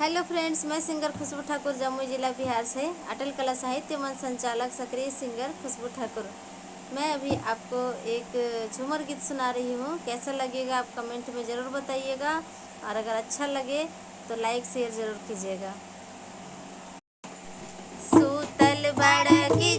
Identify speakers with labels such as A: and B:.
A: Hello friends, मैं singer खुशबू ठाकुर जमुई जिला बिहार से अटल कला साहित्य मंच संचालक सक्रिय सिंगर खुशबू ठाकुर। मैं अभी आपको एक झूमर गीत सुना रही हूँ। कैसा लगेगा आप कमेंट में ज़रूर बताइएगा, और अगर अच्छा लगे तो लाइक शेयर ज़रूर कीजिएगा। सूतल बड़ की